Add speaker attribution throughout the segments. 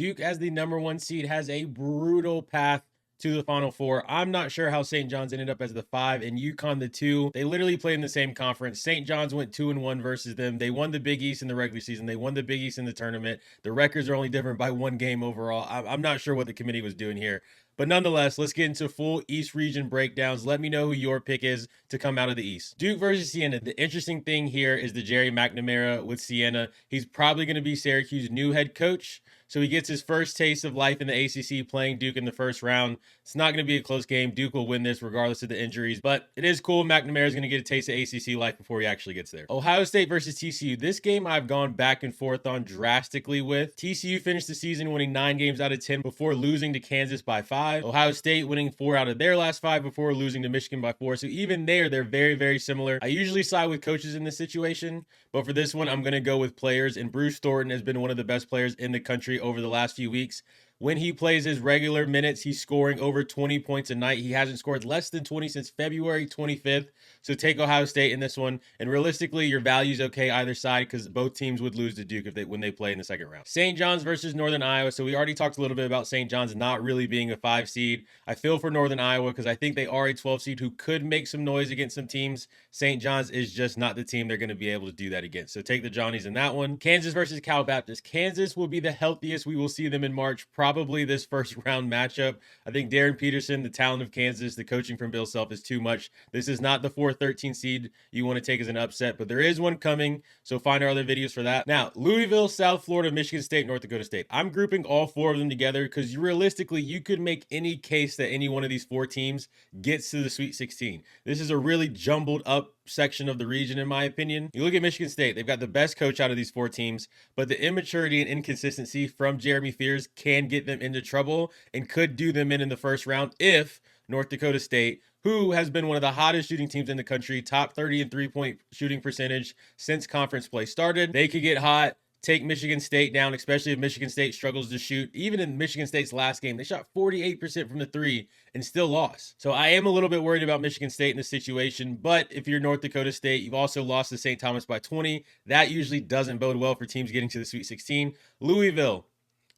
Speaker 1: Duke, as the #1 seed, has a brutal path to the Final Four. I'm not sure how St. John's ended up as the 5 and UConn the 2. They literally played in the same conference. St. John's went 2-1 versus them. They won the Big East in the regular season. They won the Big East in the tournament. The records are only different by 1 game overall. I'm not sure what the committee was doing here. But nonetheless, let's get into full East region breakdowns. Let me know who your pick is to come out of the East. Duke versus Siena. The interesting thing here is the Jerry McNamara with Siena. He's probably going to be Syracuse's new head coach. So he gets his first taste of life in the ACC playing Duke in the first round. It's not going to be a close game. Duke will win this regardless of the injuries, but it is cool. McNamara is going to get a taste of ACC life before he actually gets there. Ohio State versus TCU. This game I've gone back and forth on drastically with. TCU finished the season winning 9 games out of 10 before losing to Kansas by 5. Ohio State winning 4 out of their last 5 before losing to Michigan by 4. So even there, they're very, very similar. I usually side with coaches in this situation, but for this one, I'm going to go with players. And Bruce Thornton has been one of the best players in the country over the last few weeks. When he plays his regular minutes, he's scoring over 20 points a night. He hasn't scored less than 20 since February 25th. So take Ohio State in this one. And realistically, your value's okay either side because both teams would lose to Duke when they play in the second round. St. John's versus Northern Iowa. So we already talked a little bit about St. John's not really being a 5 seed. I feel for Northern Iowa because I think they are a 12 seed who could make some noise against some teams. St. John's is just not the team they're going to be able to do that against. So take the Johnnies in that one. Kansas versus Cal Baptist. Kansas will be the healthiest. We will see them in March, probably this first round matchup. I think Darren Peterson, the talent of Kansas, the coaching from Bill Self is too much. This is not the 4-13 seed you want to take as an upset, but there is one coming. So find our other videos for that. Now, Louisville, South Florida, Michigan State, North Dakota State. I'm grouping all 4 of them together because realistically, you could make any case that any one of these 4 teams gets to the Sweet 16. This is a really jumbled up section of the region, in my opinion. You look at Michigan State, they've got the best coach out of these 4 teams, but the immaturity and inconsistency from Jeremy Fears can get them into trouble and could do them in the first round if North Dakota State, who has been one of the hottest shooting teams in the country, top 30 in 3-point shooting percentage since conference play started, they could get hot, take Michigan State down, especially if Michigan State struggles to shoot. Even in Michigan State's last game, they shot 48% from the 3 and still lost. So I am a little bit worried about Michigan State in this situation, but if you're North Dakota State, you've also lost to St. Thomas by 20. That usually doesn't bode well for teams getting to the Sweet 16. Louisville.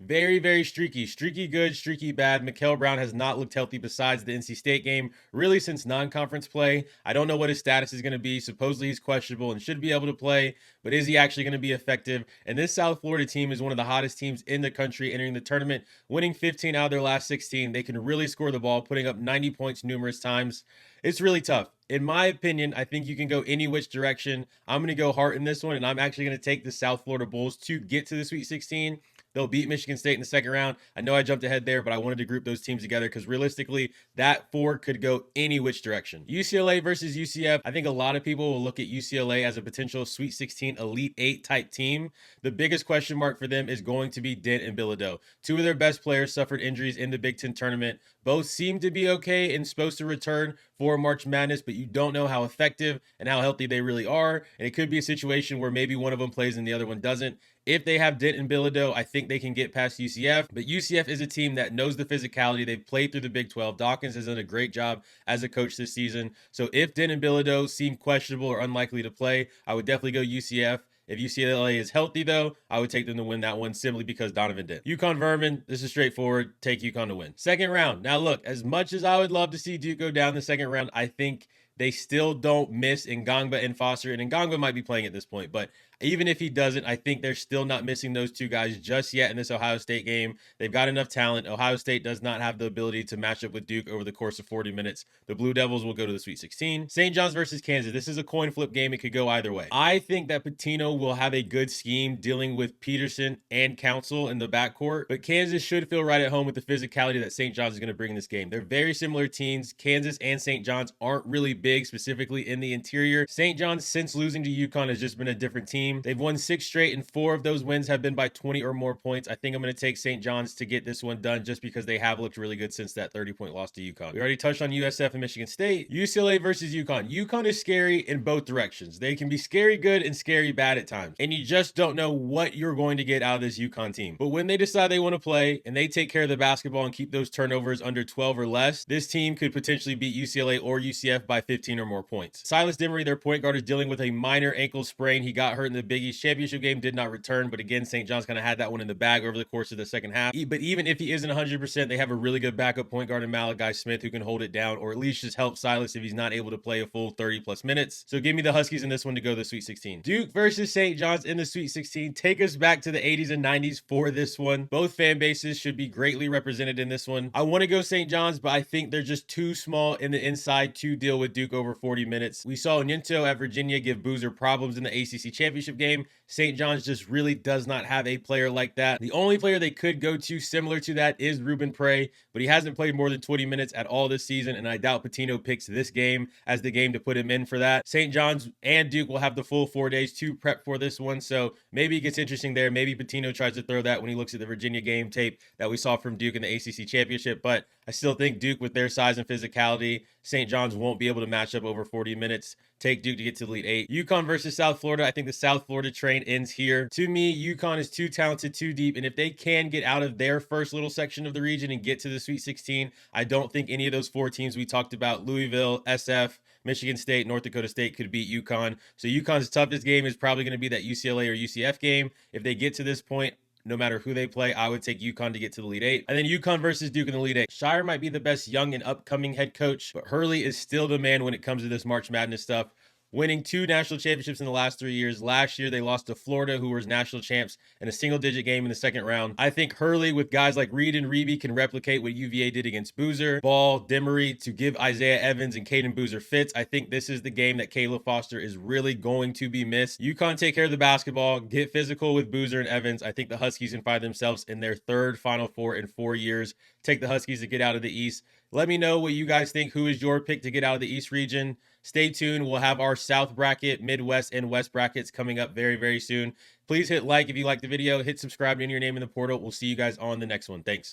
Speaker 1: Very, very streaky. Streaky good, streaky bad. Mikal Brown has not looked healthy besides the NC State game, really since non-conference play. I don't know what his status is going to be. Supposedly he's questionable and should be able to play, but is he actually going to be effective? And this South Florida team is one of the hottest teams in the country entering the tournament, winning 15 out of their last 16. They can really score the ball, putting up 90 points numerous times. It's really tough. In my opinion, I think you can go any which direction. I'm going to go Hart in this one, and I'm actually going to take the South Florida Bulls to get to the Sweet 16. They'll beat Michigan State in the second round. I know I jumped ahead there, but I wanted to group those teams together because realistically, that 4 could go any which direction. UCLA versus UCF. I think a lot of people will look at UCLA as a potential Sweet 16 Elite 8 type team. The biggest question mark for them is going to be Dent and Bilodeau. 2 of their best players suffered injuries in the Big Ten tournament. Both seem to be okay and supposed to return for March Madness, but you don't know how effective and how healthy they really are. And it could be a situation where maybe one of them plays and the other one doesn't. If they have Dent and Bilodeau, I think they can get past UCF. But UCF is a team that knows the physicality. They've played through the Big 12. Dawkins has done a great job as a coach this season. So if Dent and Bilodeau seem questionable or unlikely to play, I would definitely go UCF. If UCLA is healthy, though, I would take them to win that one simply because Donovan Dent. UConn Vermin, this is straightforward. Take UConn to win. Second round. Now, look, as much as I would love to see Duke go down the second round, I think they still don't miss Ngangba and Foster. And Ngangba might be playing at this point, but even if he doesn't, I think they're still not missing those 2 guys just yet in this Ohio State game. They've got enough talent. Ohio State does not have the ability to match up with Duke over the course of 40 minutes. The Blue Devils will go to the Sweet 16. St. John's versus Kansas. This is a coin flip game. It could go either way. I think that Pitino will have a good scheme dealing with Peterson and Council in the backcourt, but Kansas should feel right at home with the physicality that St. John's is going to bring in this game. They're very similar teams. Kansas and St. John's aren't really big, specifically in the interior. St. John's, since losing to UConn, has just been a different team. They've won 6 straight, and 4 of those wins have been by 20 or more points. I think I'm going to take St. John's to get this one done just because they have looked really good since that 30-point loss to UConn. We already touched on USF and Michigan State. UCLA versus UConn. UConn is scary in both directions. They can be scary good and scary bad at times, and you just don't know what you're going to get out of this UConn team. But when they decide they want to play and they take care of the basketball and keep those turnovers under 12 or less, this team could potentially beat UCLA or UCF by 15 or more points. Silas Demery, their point guard, is dealing with a minor ankle sprain. He got hurt in in the Big East championship game, did not return. But again, St. John's kind of had that one in the bag over the course of the second half. But even if he isn't 100%, they have a really good backup point guard in Malachi Smith who can hold it down, or at least just help Silas if he's not able to play a full 30 plus minutes. So give me the Huskies in this one to go to the Sweet 16. Duke versus St. John's in the Sweet 16. Take us back to the 80s and 90s for this one. Both fan bases should be greatly represented in this one. I want to go St. John's, but I think they're just too small in the inside to deal with Duke over 40 minutes. We saw Nyento at Virginia give Boozer problems in the ACC championship game. St. John's just really does not have a player like that. The only player they could go to similar to that is Ruben Prey, but he hasn't played more than 20 minutes at all this season, and I doubt Pitino picks this game as the game to put him in for that. St. John's and Duke will have the full 4 days to prep for this one, so maybe it gets interesting there. Maybe Pitino tries to throw that when he looks at the Virginia game tape that we saw from Duke in the ACC championship, but I still think Duke, with their size and physicality, St. John's won't be able to match up over 40 minutes. Take Duke to get to the Elite Eight. UConn versus South Florida. I think the South Florida train ends here. To me, UConn is too talented, too deep, and if they can get out of their first little section of the region and get to the Sweet 16, I don't think any of those 4 teams we talked about, Louisville, SF, Michigan State, North Dakota State, could beat UConn. So UConn's toughest game is probably going to be that UCLA or UCF game. If they get to this point, no matter who they play, I would take UConn to get to the Elite Eight. And then UConn versus Duke in the Elite Eight. Shire might be the best young and upcoming head coach, but Hurley is still the man when it comes to this March Madness stuff. Winning 2 national championships in the last 3 years. Last year, they lost to Florida, who was national champs, in a single-digit game in the second round. I think Hurley, with guys like Reed and Reeby, can replicate what UVA did against Boozer, Ball, Demery, to give Isaiah Evans and Caden Boozer fits. I think this is the game that Caleb Foster is really going to be missed. UConn take care of the basketball, get physical with Boozer and Evans. I think the Huskies can find themselves in their 3rd Final Four in 4 years. Take the Huskies to get out of the East. Let me know what you guys think. Who is your pick to get out of the East region? Stay tuned. We'll have our South bracket, Midwest, and West brackets coming up very, very soon. Please hit like if you like the video. Hit subscribe to enter your name in the portal. We'll see you guys on the next one. Thanks.